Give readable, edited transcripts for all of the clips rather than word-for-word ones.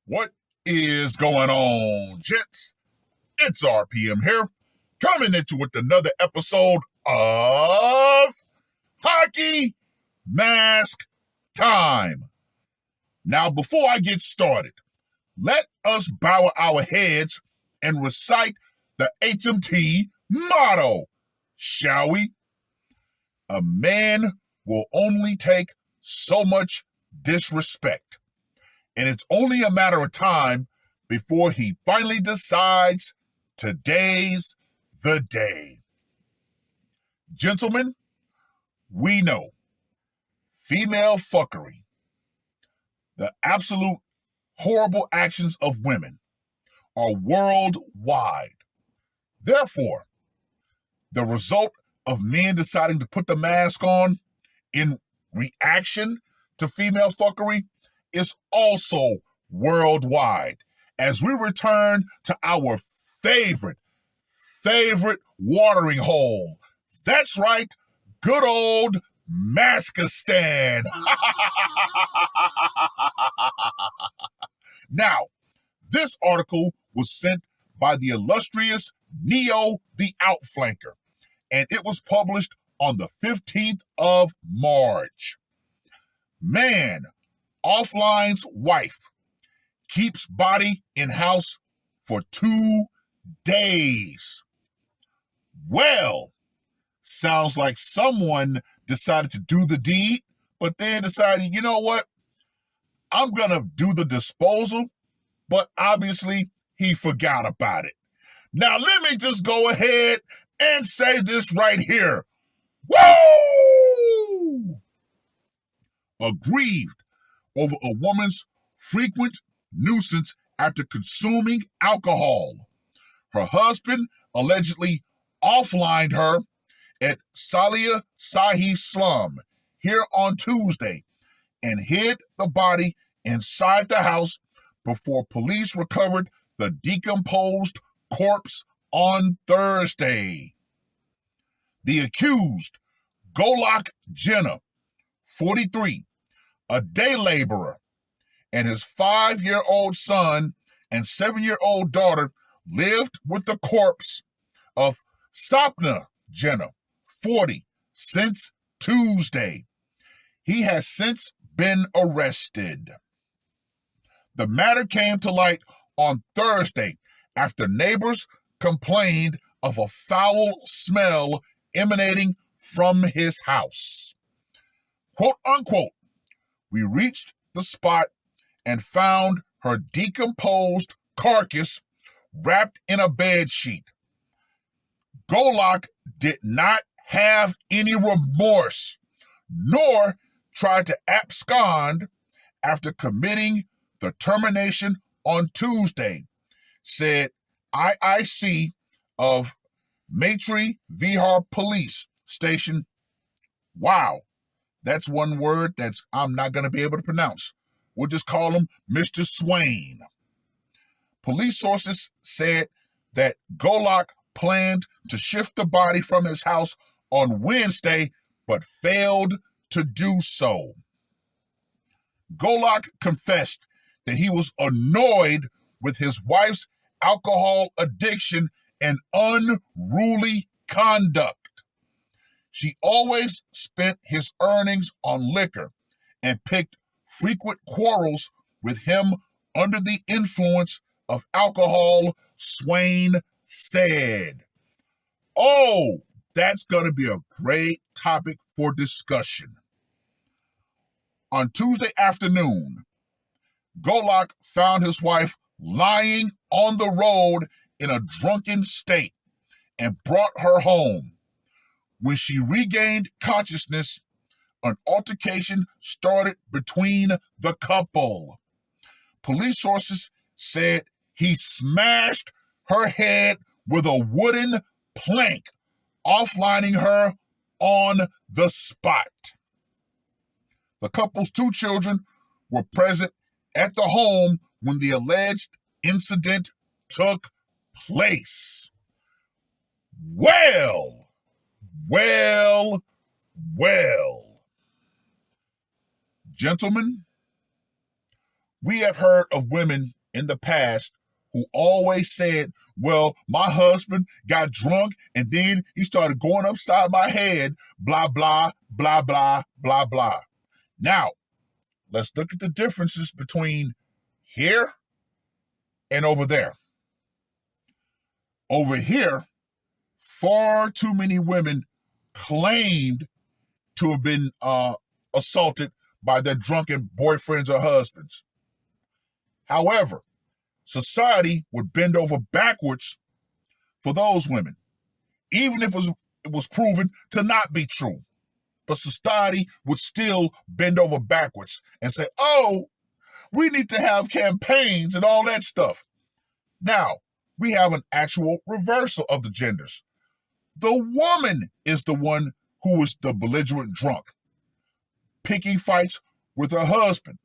What is going on, gents? It's R.P.M. here, coming at you with another episode of Hockey Mask Time. Now, before I get started, let us bow our heads and recite the HMT motto, shall we? A man will only take so much disrespect, and it's only a matter of time before he finally decides today's the day. Gentlemen, we know female fuckery, the absolute horrible actions of women, are worldwide. Therefore, the result of men deciding to put the mask on in reaction to female fuckery is also worldwide, as we return to our favorite watering hole. That's right, good old Maskistan. Now, this article was sent by the illustrious Neo the Outflanker, and it was published on the 15th of March. Man offline's wife keeps body in house for 2 days. Well, sounds like someone decided to do the deed, but then decided, you know what? I'm going to do the disposal, but obviously he forgot about it. Now, let me just go ahead and say this right here. Woo! Aggrieved over a woman's frequent nuisance after consuming alcohol. Her husband allegedly offlined her at Salia Sahi slum here on Tuesday and hid the body inside the house before police recovered the decomposed corpse on Thursday. The accused, Golok Jenner, 43, a day laborer, and his 5-year-old son and 7-year-old daughter lived with the corpse of Sapna Jenner, 40, since Tuesday. He has since been arrested. The matter came to light on Thursday after neighbors complained of a foul smell emanating from his house. Quote unquote, we reached the spot and found her decomposed carcass wrapped in a bed sheet. Golok did not have any remorse, nor tried to abscond after committing the termination on Tuesday, said IIC of Maitre Vihar Police Station. Wow, that's one word that's I'm not going to be able to pronounce. We'll just call him Mr. Swain. Police sources said that Golok planned to shift the body from his house on Wednesday, but failed to do so. Golok confessed that he was annoyed with his wife's alcohol addiction and unruly conduct. She always spent his earnings on liquor and picked frequent quarrels with him under the influence of alcohol, Swain said. Oh, that's going to be a great topic for discussion. On Tuesday afternoon, Golok found his wife lying on the road in a drunken state and brought her home. When she regained consciousness, an altercation started between the couple. Police sources said he smashed her head with a wooden plank, offlining her on the spot. The couple's 2 children were present at the home when the alleged incident took place. Well. Gentlemen, We have heard of women in the past who always said, well, my husband got drunk and then he started going upside my head, blah, blah, blah, blah, blah, blah. Now, let's look at the differences between here and over there. Over here, far too many women claimed to have been assaulted by their drunken boyfriends or husbands. However, society would bend over backwards for those women, even if it was proven to not be true. But society would still bend over backwards and say, oh, we need to have campaigns and all that stuff. Now, we have an actual reversal of the genders. The woman is the one who is the belligerent drunk, picking fights with her husband.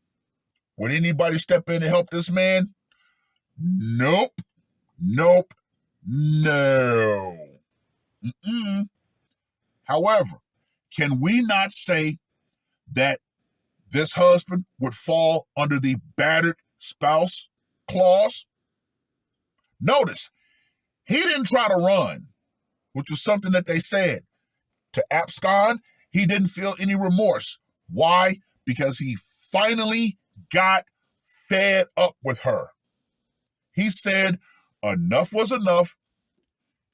Would anybody step in and help this man? Nope. Nope. No. However, can we not say that this husband would fall under the battered spouse clause? Notice, he didn't try to run, which was something that they said. To abscond, he didn't feel any remorse. Why? Because he finally got fed up with her. He said enough was enough.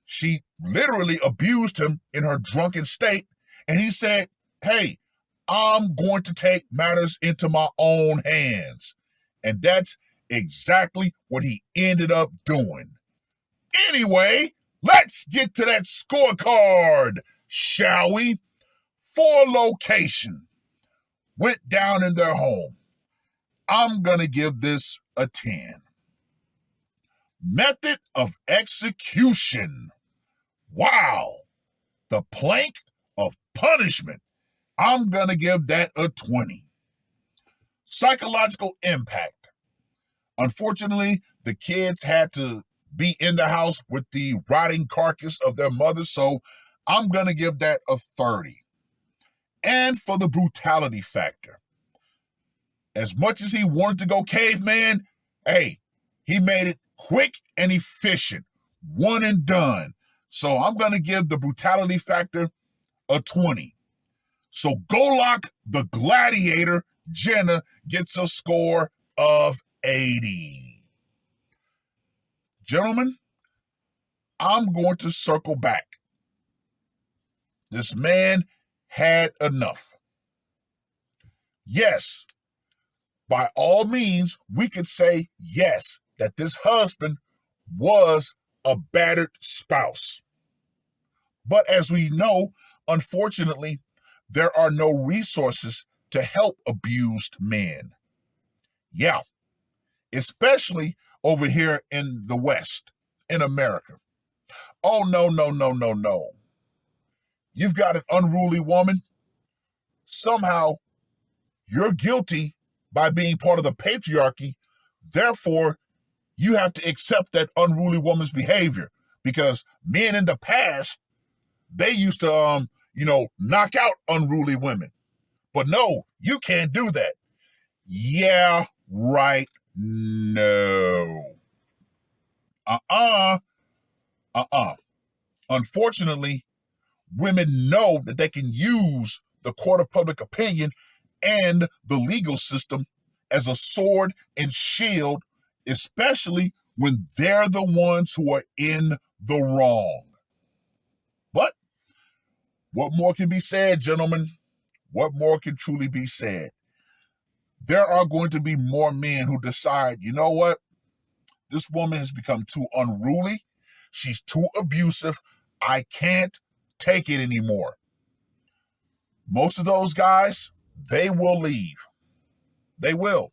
She literally abused him in her drunken state. And he said, hey, I'm going to take matters into my own hands. And that's exactly what he ended up doing. Anyway, let's get to that scorecard, shall we? For location. Went down in their home. I'm going to give this a 10. Method of execution. Wow. The plank of punishment. I'm going to give that a 20. Psychological impact. Unfortunately, the kids had to be in the house with the rotting carcass of their mother, so I'm going to give that a 30. And for the brutality factor. As much as he wanted to go caveman, hey, he made it quick and efficient. One and done. So I'm going to give the brutality factor a 20. So Golok the Gladiator, Jenna, gets a score of 80. Gentlemen, I'm going to circle back. This man had enough. Yes, by all means, we could say yes, that this husband was a battered spouse. But as we know, unfortunately, there are no resources to help abused men. Yeah, especially over here in the West, in America. Oh, no, no, no, no, no. You've got an unruly woman. Somehow, you're guilty by being part of the patriarchy. Therefore, you have to accept that unruly woman's behavior, because men in the past, they used to, knock out unruly women. But no, you can't do that. Yeah, right. No. Unfortunately, women know that they can use the court of public opinion and the legal system as a sword and shield, especially when they're the ones who are in the wrong. But what more can be said, gentlemen? What more can truly be said? There are going to be more men who decide, you know what? This woman has become too unruly. She's too abusive. I can't take it anymore. Most of those guys, they will leave. They will.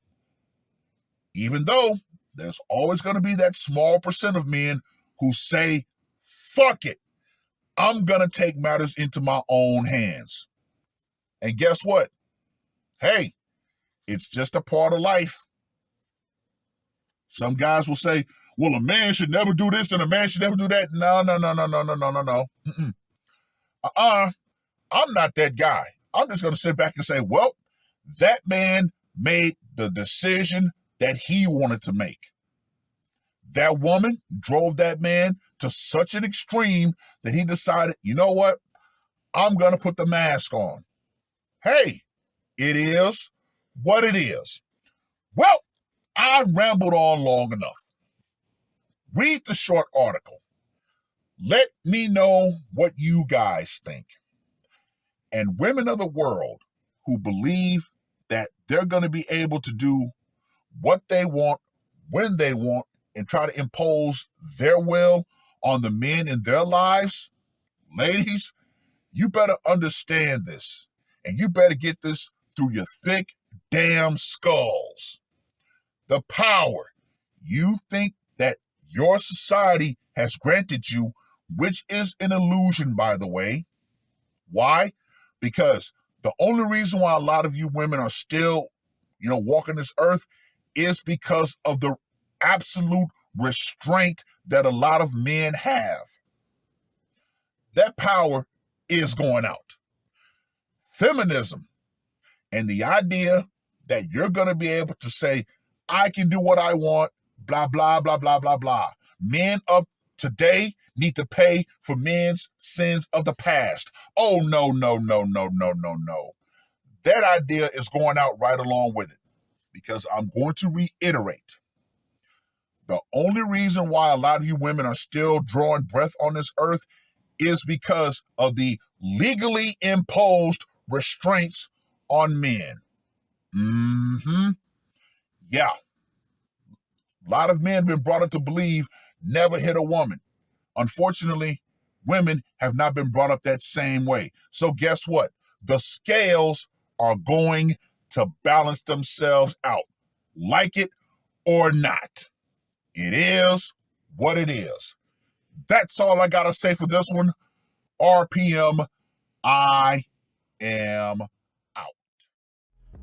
Even though there's always going to be that small percent of men who say, fuck it. I'm going to take matters into my own hands. And guess what? Hey, it's just a part of life. Some guys will say, well, a man should never do this and a man should never do that. No. I'm not that guy. I'm just going to sit back and say, well, that man made the decision that he wanted to make. That woman drove that man to such an extreme that he decided, you know what? I'm going to put the mask on. Hey, it is what it is. Well, I rambled on long enough. Read the short article. Let me know what you guys think. And women of the world who believe that they're going to be able to do what they want, when they want, and try to impose their will on the men in their lives, ladies, you better understand this. And you better get this through your thick, damn skulls. The power you think that your society has granted you, which is an illusion, by the way. Why? Because the only reason why a lot of you women are still, walking this earth is because of the absolute restraint that a lot of men have. That power is going out. Feminism and the idea that you're going to be able to say, I can do what I want, blah, blah, blah, blah, blah, blah. Men of today need to pay for men's sins of the past. Oh, no, no, no, no, no, no, no. That idea is going out right along with it, because I'm going to reiterate. The only reason why a lot of you women are still drawing breath on this earth is because of the legally imposed restraints on men. Yeah. A lot of men have been brought up to believe never hit a woman. Unfortunately, women have not been brought up that same way. So guess what? The scales are going to balance themselves out, like it or not. It is what it is. That's all I got to say for this one. R.P.M. I am out.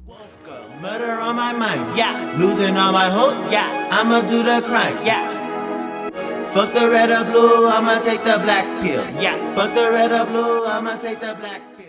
Woke up, murder on my mind, yeah. Losing all my hope, yeah. I'ma do the crime, yeah. Fuck the red or blue, I'ma take the black pill, yeah. Fuck the red or blue, I'ma take the black pill.